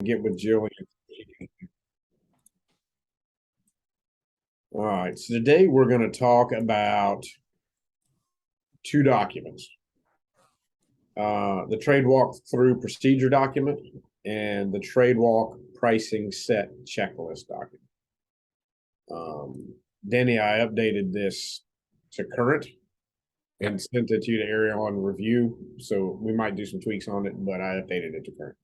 get with Jillian. All right, so today we're going to talk about two documents. The trade walkthrough procedure document and the trade walk pricing set checklist document. Denny, I updated this to current and sent it to you to Ariel on review. So we might do some tweaks on it, but I updated it to current.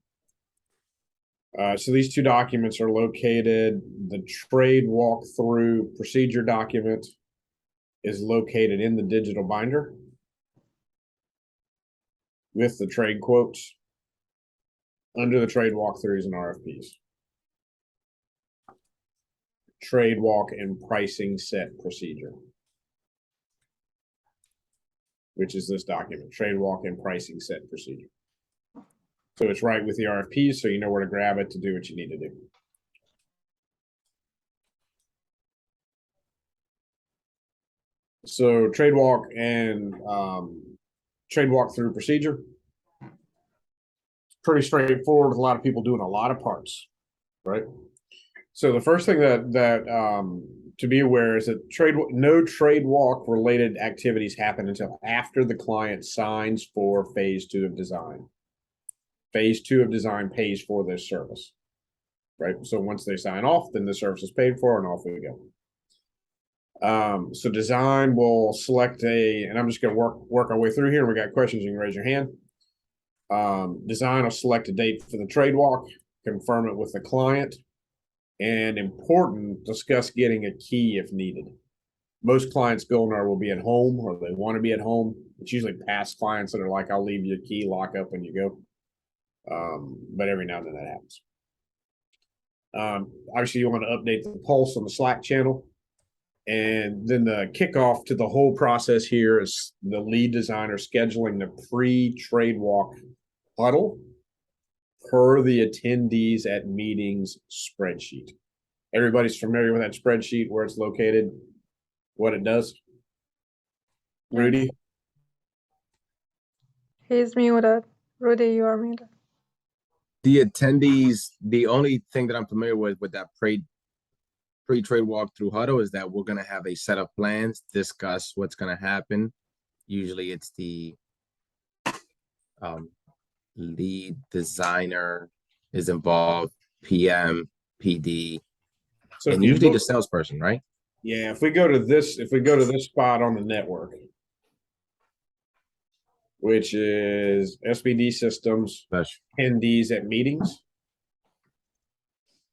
So these two documents are located. The trade walkthrough procedure document is located in the digital binder with the trade quotes under the trade walkthroughs and RFPs. Trade walk and pricing set procedure, which is this document, trade walk and pricing set procedure. So it's right with the RFPs, so you know where to grab it to do what you need to do. So trade walk and trade walkthrough procedure. Pretty straightforward with a lot of people doing a lot of parts, right? So the first thing that to be aware is that no trade walk related activities happen until after the client signs for phase 2 of design. Phase 2 of design pays for this service, right? So once they sign off, then the service is paid for and off we go. So design will select and I'm just going to work our way through here. We got questions, you can raise your hand. Design will select a date for the trade walk, confirm it with the client, and important, discuss getting a key if needed. Most clients will be at home or they want to be at home. It's usually past clients that are like, I'll leave you a key, lock up when you go. But every now and then that happens. Obviously, you want to update the pulse on the Slack channel. And then the kickoff to the whole process here is the lead designer scheduling the pre-trade walk huddle per the attendees at meetings spreadsheet. Everybody's familiar with that spreadsheet, where it's located, what it does? Rudy? He's muted. Rudy, you are muted. The attendees, the only thing that I'm familiar with that pre-trade walkthrough huddle is that we're going to have a set of plans, discuss what's going to happen. Usually it's the lead designer is involved, PM, PD, so and usually the salesperson, right? Yeah, if we go to this spot on the network, which is SBD systems, attendees at meetings.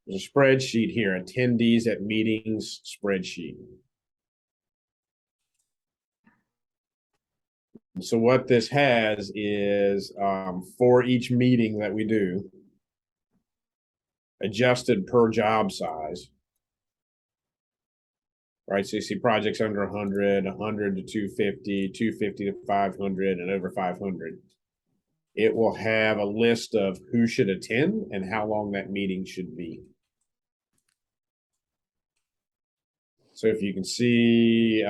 There's a spreadsheet here, attendees at meetings spreadsheet. So what this has is for each meeting that we do, adjusted per job size. Right, so you see projects under 100, 100 to 250, 250 to 500, and over 500. It will have a list of who should attend and how long that meeting should be. So if you can see,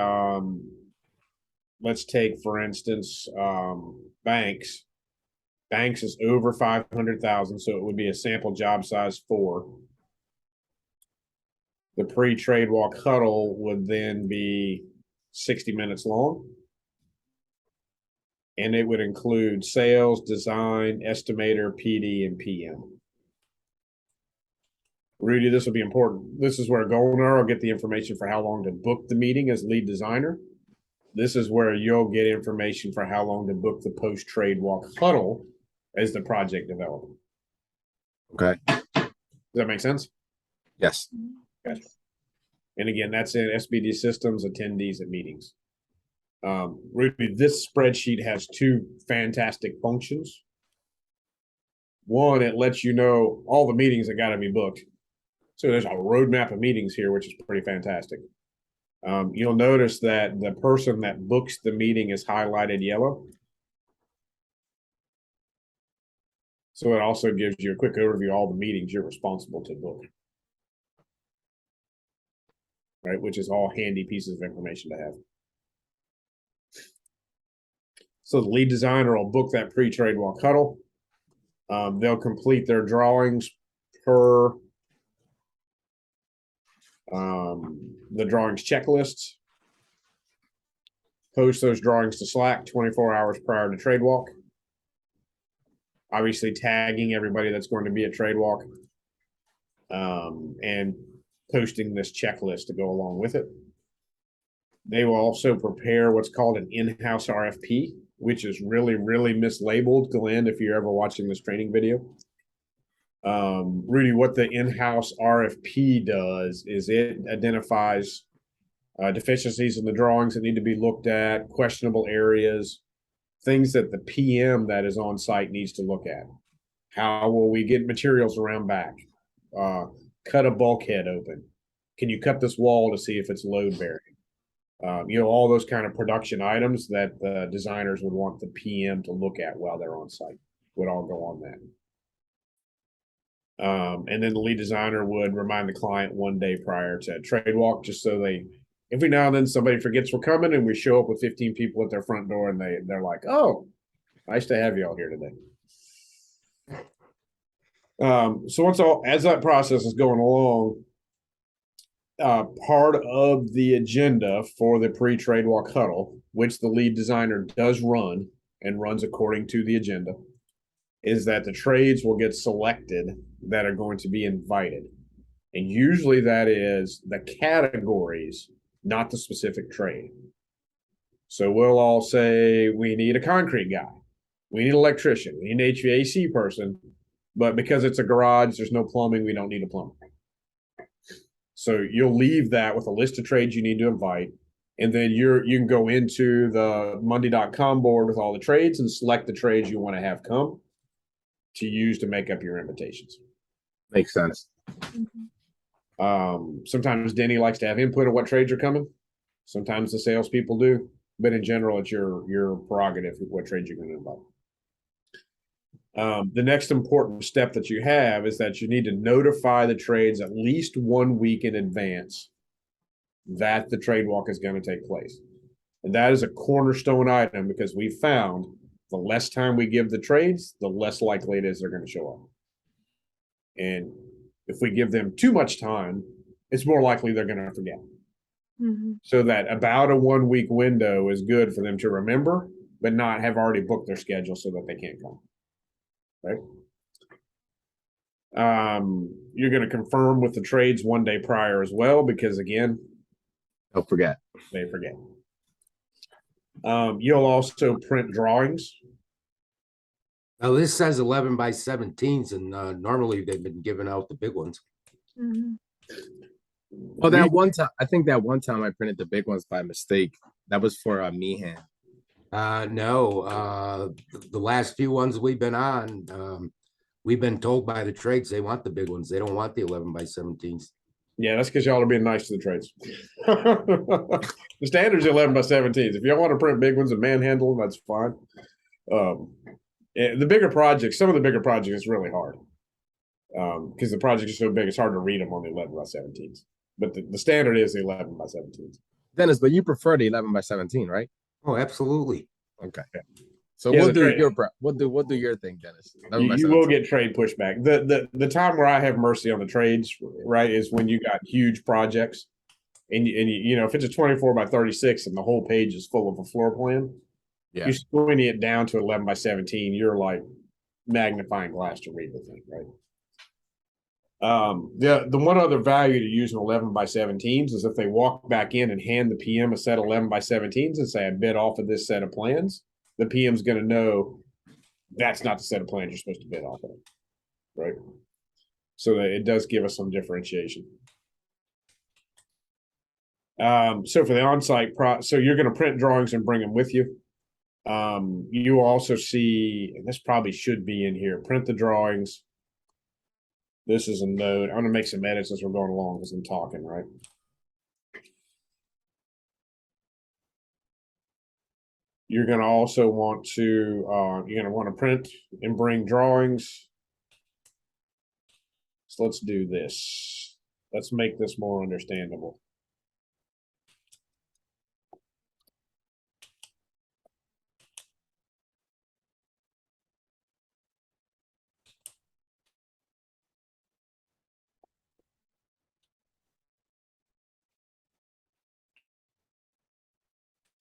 let's take, for instance, banks. Banks is over 500,000, so it would be a sample job size 4. The pre-trade walk huddle would then be 60 minutes long. And it would include sales, design, estimator, PD, and PM. Rudy, this will be important. This is where Golnar will get the information for how long to book the meeting as lead designer. This is where you'll get information for how long to book the post-trade walk huddle as the project developer. Okay. Does that make sense? Yes. Gotcha. And again, that's in SBD systems, attendees at meetings. Ruby, this spreadsheet has 2 fantastic functions. One, it lets you know all the meetings that got to be booked. So there's a roadmap of meetings here, which is pretty fantastic. You'll notice that the person that books the meeting is highlighted yellow. So it also gives you a quick overview of all the meetings you're responsible to book. Right, which is all handy pieces of information to have. So the lead designer will book that pre-trade walk huddle. They'll complete their drawings per the drawings checklists. Post those drawings to Slack 24 hours prior to trade walk. Obviously tagging everybody that's going to be at trade walk. And posting this checklist to go along with it. They will also prepare what's called an in-house RFP, which is really, really mislabeled. Glenn, if you're ever watching this training video. Rudy, what the in-house RFP does is it identifies deficiencies in the drawings that need to be looked at, questionable areas, things that the PM that is on site needs to look at. How will we get materials around back? Cut a bulkhead open. Can you cut this wall to see if it's load bearing? All those kind of production items that the designers would want the PM to look at while they're on site would all go on that. And then the lead designer would remind the client one day prior to trade walk, just so every now and then somebody forgets we're coming and we show up with 15 people at their front door and they're like, oh, nice to have you all here today. So as that process is going along, part of the agenda for the pre-trade walk huddle, which the lead designer does run and runs according to the agenda, is that the trades will get selected that are going to be invited. And usually that is the categories, not the specific trade. So we'll all say we need a concrete guy, we need an electrician, we need an HVAC person, but because it's a garage, there's no plumbing, we don't need a plumber. So you'll leave that with a list of trades you need to invite. And then you can go into the Monday.com board with all the trades and select the trades you want to have come to use to make up your invitations. Makes sense. Sometimes Denny likes to have input of what trades are coming. Sometimes the salespeople do, but in general, it's your prerogative what trades you're going to invite. The next important step that you have is that you need to notify the trades at least 1 week in advance that the trade walk is going to take place. And that is a cornerstone item because we found the less time we give the trades, the less likely it is they're going to show up. And if we give them too much time, it's more likely they're going to forget. Mm-hmm. So that about a 1 week window is good for them to remember, but not have already booked their schedule so that they can't come. Right. You're going to confirm with the trades 1 day prior as well, because again, Don't forget. they forget. You'll also print drawings. Now, this says 11 by 17s, and normally they've been giving out the big ones. Mm-hmm. Well, I think that one time I printed the big ones by mistake. That was for Meehan. No, the last few ones we've been on, we've been told by the trades they want the big ones. They don't want the 11 by 17s. Yeah, that's because y'all are being nice to the trades. The standard's 11 by 17s. If y'all want to print big ones and manhandle them, that's fine. The bigger projects, some of the bigger projects, is really hard because the projects are so big, it's hard to read them on the 11 by 17s. But the standard is the 11 by 17s. Dennis, but you prefer the 11 by 17, right? Oh, absolutely. Okay. So Yeah, we'll the do trade- we'll do your thing, Dennis. 11 by You will 17. get trade pushback. The time where I have mercy on the trades, right, is when you got huge projects, and if it's a 24 by 36 and the whole page is full of a floor plan, Yeah. you're squinting it down to 11 by 17. You're like magnifying glass to read the thing, right? The one other value to use an 11 by 17s is if they walk back in and hand the PM a set of 11 by 17s and say, I bid off of this set of plans, the PM's going to know that's not the set of plans you're supposed to bid off of, right? So that it does give us some differentiation. So for the on-site so you're going to print drawings and bring them with you. You also see, and this probably should be in here, print the drawings. This is a note. I'm going to make some edits as we're going along because I'm talking, right? You're going to also want to, you're going to want to print and bring drawings. So let's do this. Let's make this more understandable.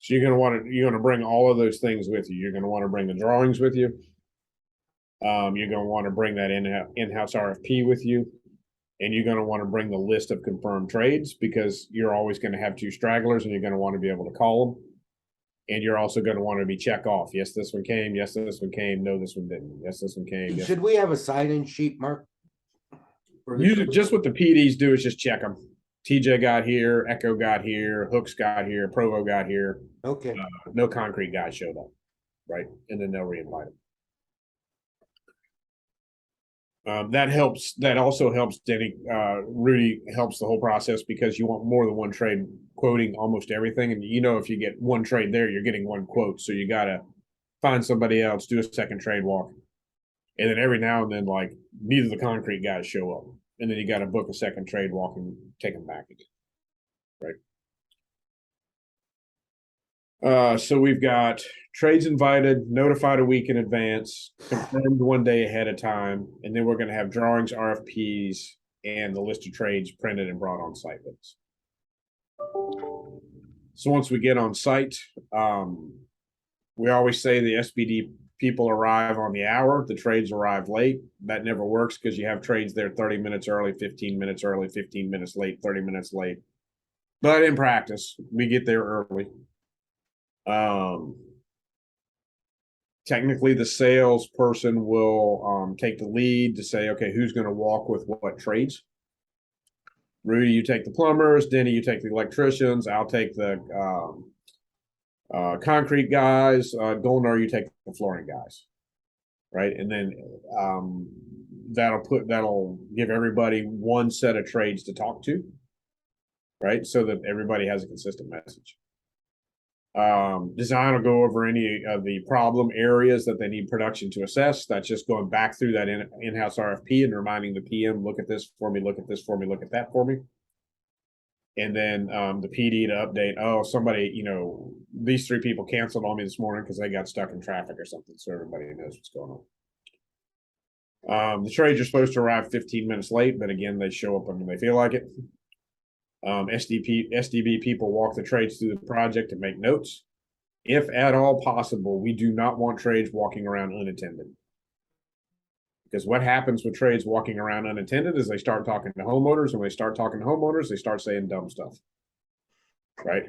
So you're gonna bring all of those things with you. You're gonna want to bring the drawings with you. You're gonna want to bring that in-house RFP with you. And you're gonna want to bring the list of confirmed trades because you're always gonna have two stragglers and you're gonna want to be able to call them. And you're also gonna want to be check off. Yes, this one came. Yes, this one came. No, this one didn't. Yes, this one came. Yes. Should we have a sign-in sheet, Mark? For the Usually, trades? just what the PDs do is just check them. TJ got here, Echo got here, Hooks got here, Provo got here. Okay, No concrete guys showed up, right? And then they'll reinvite them. That helps. That also helps Denny. Rudy helps the whole process because you want more than one trade quoting almost everything. And you know, if you get one trade there, you're getting one quote. So you got to find somebody else, do a second trade walk. And then every now and then, like, neither of the concrete guys show up. And then you got to book a second trade walk and take them back again. Right. So we've got trades invited, notified a week in advance, confirmed one day ahead of time, and then we're going to have drawings, RFPs, and the list of trades printed and brought on site with us. So once we get on site, we always say the SBD people arrive on the hour, the trades arrive late. That never works because you have trades there 30 minutes early, 15 minutes early, 15 minutes late, 30 minutes late. But in practice, we get there early. Technically, the salesperson will take the lead to say, okay, who's going to walk with what trades? Rudy, you take the plumbers. Denny, you take the electricians. I'll take the concrete guys. Golnar, you take the flooring guys. Right, and then that'll give everybody one set of trades to talk to. Right, so that everybody has a consistent message. Design will go over any of the problem areas that they need production to assess. That's just going back through that in-house RFP and reminding the PM, look at this for me, look at this for me, look at that for me. And then the PD to update, oh, somebody, you know, these three people canceled on me this morning because they got stuck in traffic or something, so everybody knows what's going on. The trades are supposed to arrive 15 minutes late, but again, they show up when they feel like it. SDB people walk the trades through the project and make notes. If at all possible, we do not want trades walking around unattended. Because what happens with trades walking around unattended is they start talking to homeowners, and when they start talking to homeowners, they start saying dumb stuff. Right?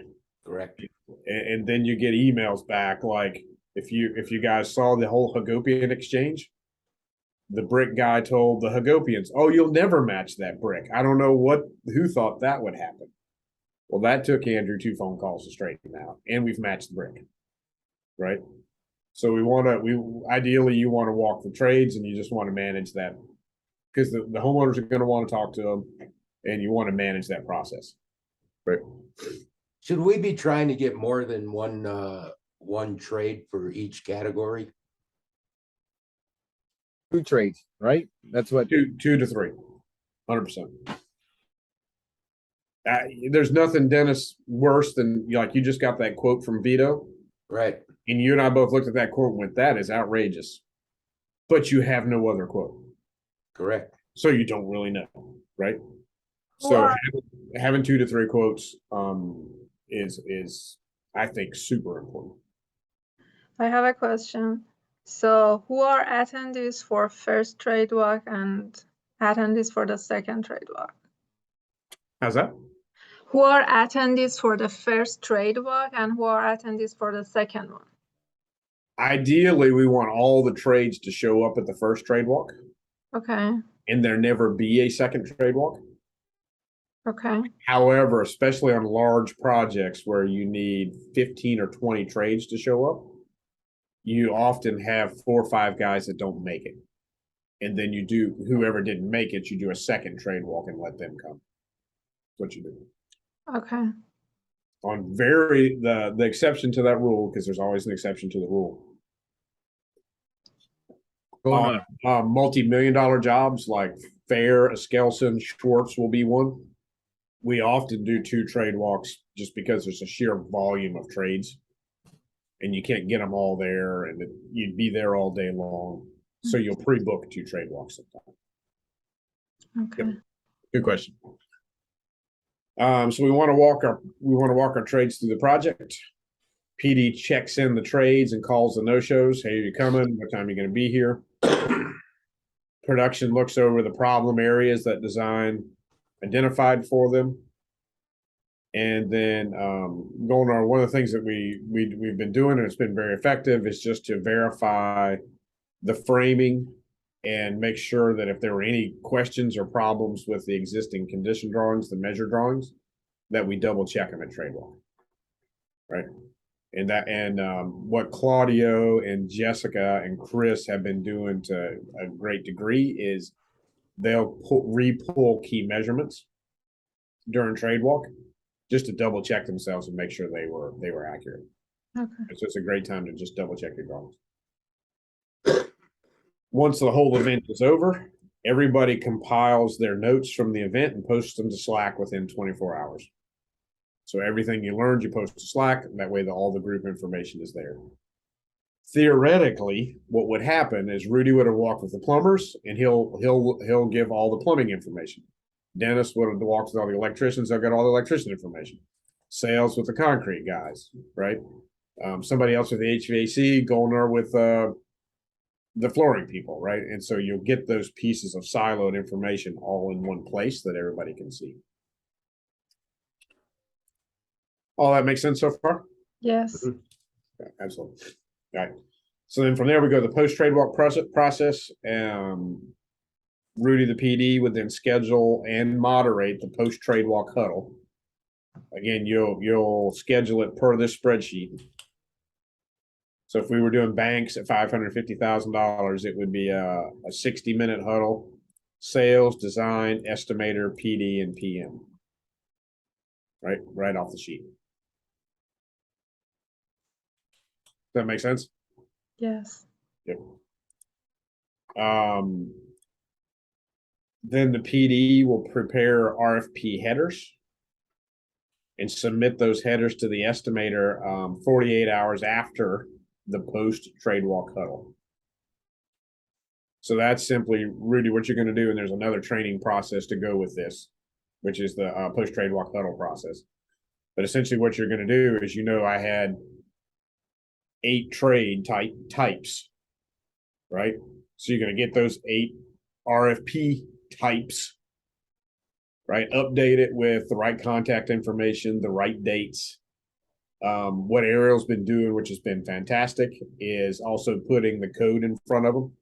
correct. And then you get emails back like, if you guys saw the whole Hagopian exchange, the brick guy told the Hagopians, oh, you'll never match that brick. I don't know who thought that would happen. Well, that took Andrew 2 phone calls to straighten out, and we've matched the brick. Right? So ideally you want to walk the trades, and you just want to manage that because the homeowners are going to want to talk to them, and you want to manage that process. Right. Should we be trying to get more than one trade for each category? 2 trades, right? That's what. 2 to 3, 100%. There's nothing, Dennis, worse than like you just got that quote from Vito, Right. and you and I both looked at that quote and went, that is outrageous. But you have no other quote. Correct. So you don't really know, right? So having 2 to 3 quotes is I think super important. I have a question. So who are attendees for first trade walk and attendees for the second trade walk? How's that? Who are attendees for the first trade walk and who are attendees for the second one? Ideally, we want all the trades to show up at the first trade walk. Okay. And there never be a second trade walk. Okay. However, especially on large projects where you need 15 or 20 trades to show up, you often have 4 or 5 guys that don't make it. And then whoever didn't make it, you do a second trade walk and let them come. That's what you do. Okay. On the exception to that rule, because there's always an exception to the rule. Multi-million-dollar jobs like Fair, Eskelsen, Schwartz will be one. We often do 2 trade walks just because there's a sheer volume of trades, and you can't get them all there, and you'd be there all day long. So you'll pre-book 2 trade walks sometimes. Okay. Yep. Good question. So we want to walk our trades through the project. PD checks in the trades and calls the no-shows. Hey, you coming? What time are you going to be here? Production looks over the problem areas that design identified for them. And then Golnar, one of the things that we've been doing, and it's been very effective, is just to verify the framing and make sure that if there were any questions or problems with the existing condition drawings, the measure drawings, that we double check them at trade walk. Right. And what Claudio and Jessica and Chris have been doing to a great degree is they'll re-pull key measurements during trade walk just to double check themselves and make sure they were accurate. Okay. So it's a great time to just double check your drawings. Once the whole event is over, everybody compiles their notes from the event and posts them to Slack within 24 hours. So everything you learned, you post to Slack. That way, all the group information is there. Theoretically, what would happen is Rudy would have walked with the plumbers, and he'll give all the plumbing information. Dennis would have walked with all the electricians. They'll get all the electrician information. Sales with the concrete guys, right? Somebody else with the HVAC, Golnar with the flooring people, right? And so you'll get those pieces of siloed information all in one place that everybody can see. All that makes sense so far? Yes. Yeah, absolutely. All right. So then from there, we go to the post-trade walk process. Rudy, the PD, would then schedule and moderate the post-trade walk huddle. Again, you'll schedule it per this spreadsheet. So if we were doing banks at $550,000, it would be a 60-minute huddle, sales, design, estimator, PD, and PM. Right off the sheet. Does that make sense? Yes. Yep. Then the PD will prepare RFP headers and submit those headers to the estimator 48 hours after the post trade walk huddle. So that's simply, Rudy, what you're going to do, and there's another training process to go with this, which is the post trade walk huddle process. But essentially what you're going to do is, I had 8 trade types, right? So you're going to get those 8 RFP types, right? Update it with the right contact information, the right dates. What Ariel's been doing, which has been fantastic, is also putting the code in front of them.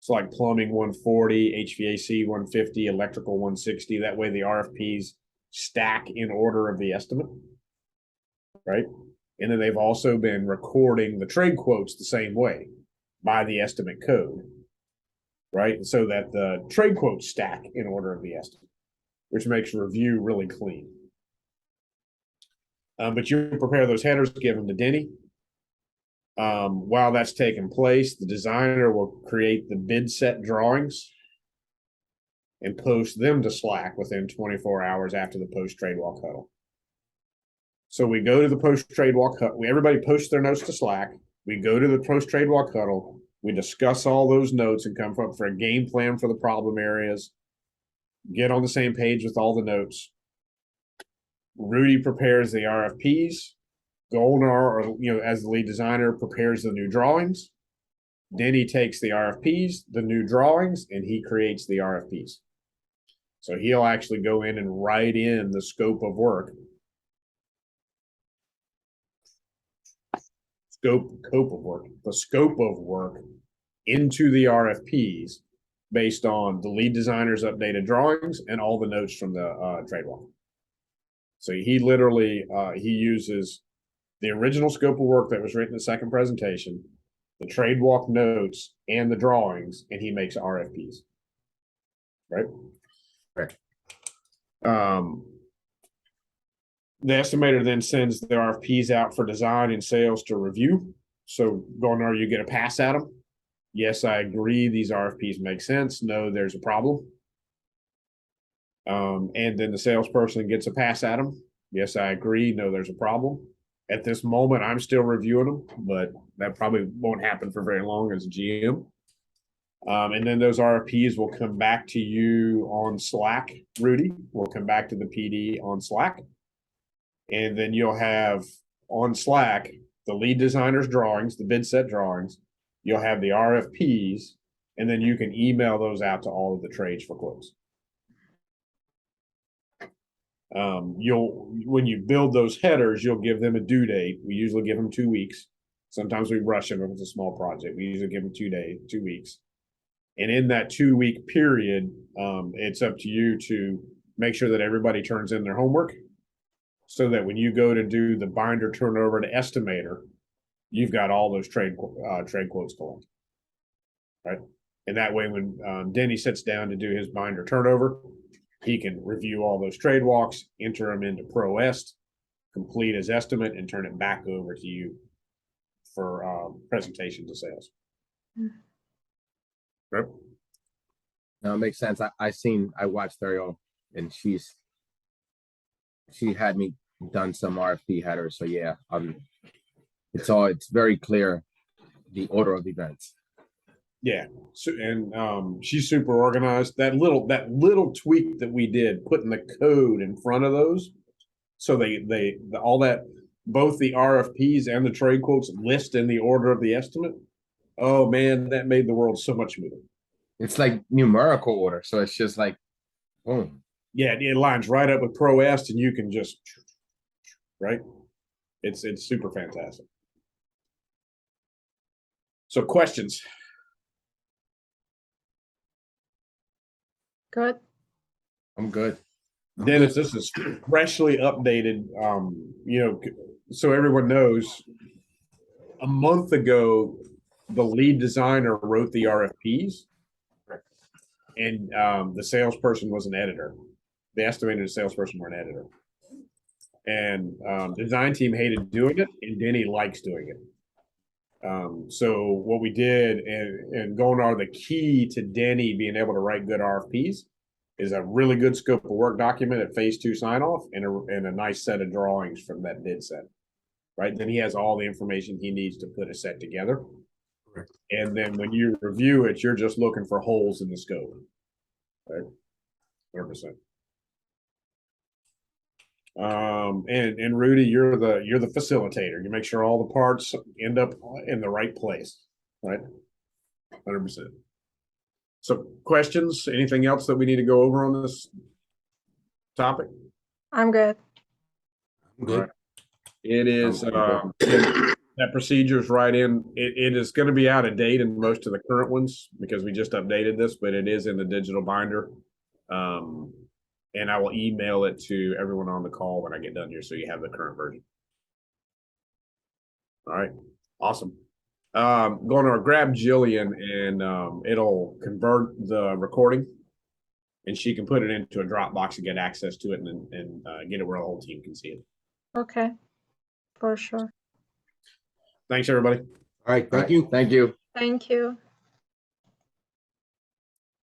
It's like plumbing 140, HVAC 150, electrical 160. That way the RFPs stack in order of the estimate, right? And then they've also been recording the trade quotes the same way by the estimate code, right? So that the trade quotes stack in order of the estimate, which makes review really clean. But you prepare those headers, give them to Denny. While that's taking place, the designer will create the bid set drawings and post them to Slack within 24 hours after the post-trade walk huddle. So we go to the post-trade walk huddle. Everybody posts their notes to Slack. We go to the post-trade walk huddle. We discuss all those notes and come up for a game plan for the problem areas. Get on the same page with all the notes. Rudy prepares the RFPs. Golnar, or as the lead designer, prepares the new drawings. Denny takes the RFPs, the new drawings, and he creates the RFPs. So he'll actually go in and write in the scope of work. The scope of work into the RFPs based on the lead designer's updated drawings and all the notes from the trade walk. So he literally, he uses the original scope of work that was written in the second presentation, the trade walk notes, and the drawings, and he makes RFPs. Right? Right. The estimator then sends the RFPs out for design and sales to review. So, Golnar, you get a pass at them. Yes, I agree. These RFPs make sense. No, there's a problem. And then the salesperson gets a pass at them. Yes, I agree. No, there's a problem. At this moment, I'm still reviewing them, but that probably won't happen for very long as GM. And then those RFPs will come back to you on Slack, Rudy. We'll come back to the PD on Slack. And then you'll have on Slack the lead designer's drawings, the bid set drawings. You'll have the RFPs, and then you can email those out to all of the trades for quotes. When you build those headers, you'll give them a due date. We usually give them 2 weeks. Sometimes we rush them if it's a small project. We usually give them 2 weeks. And in that 2 week period, it's up to you to make sure that everybody turns in their homework so that when you go to do the binder turnover to estimator, you've got all those trade quotes collected. Right. And that way, when Denny sits down to do his binder turnover, he can review all those trade walks, enter them into ProEst, complete his estimate, and turn it back over to you for presentation to sales. Right. No, it makes sense. I watched Ariel, and she had me done some RFP headers. So yeah, it's very clear the order of events. Yeah. So, and she's super organized. That little tweak that we did, putting the code in front of those, so all that, both the RFPs and the trade quotes list in the order of the estimate. Oh man, that made the world so much smoother. It's like numerical order, so it's just like, boom. Yeah, it lines right up with ProEst, and you can just, right? It's super fantastic. So questions? Good. I'm good. Dennis, this is freshly updated. So everyone knows, a month ago, the lead designer wrote the RFPs, and the salesperson was an editor. The estimated salesperson were an editor. And the design team hated doing it, and Denny likes doing it. So what we did, and going on, the key to Denny being able to write good RFPs is a really good scope of work document at phase 2 sign off, and a nice set of drawings from that bid set. Right. Then he has all the information he needs to put a set together. Correct. And then when you review it, you're just looking for holes in the scope. Right. 100%. And Rudy, you're the facilitator. You make sure all the parts end up in the right place, right? 100%. So questions, anything else that we need to go over on this topic? I'm good. I'm good. Right. It is, that procedure is right in, it is going to be out of date in most of the current ones because we just updated this, but it is in the digital binder. And I will email it to everyone on the call when I get done here, so you have the current version. All right, awesome. Going to grab Jillian, and it'll convert the recording, and she can put it into a Dropbox and get access to it, and get it where the whole team can see it. Okay, for sure. Thanks, everybody. All right, All thank right, you. Thank you. Thank you.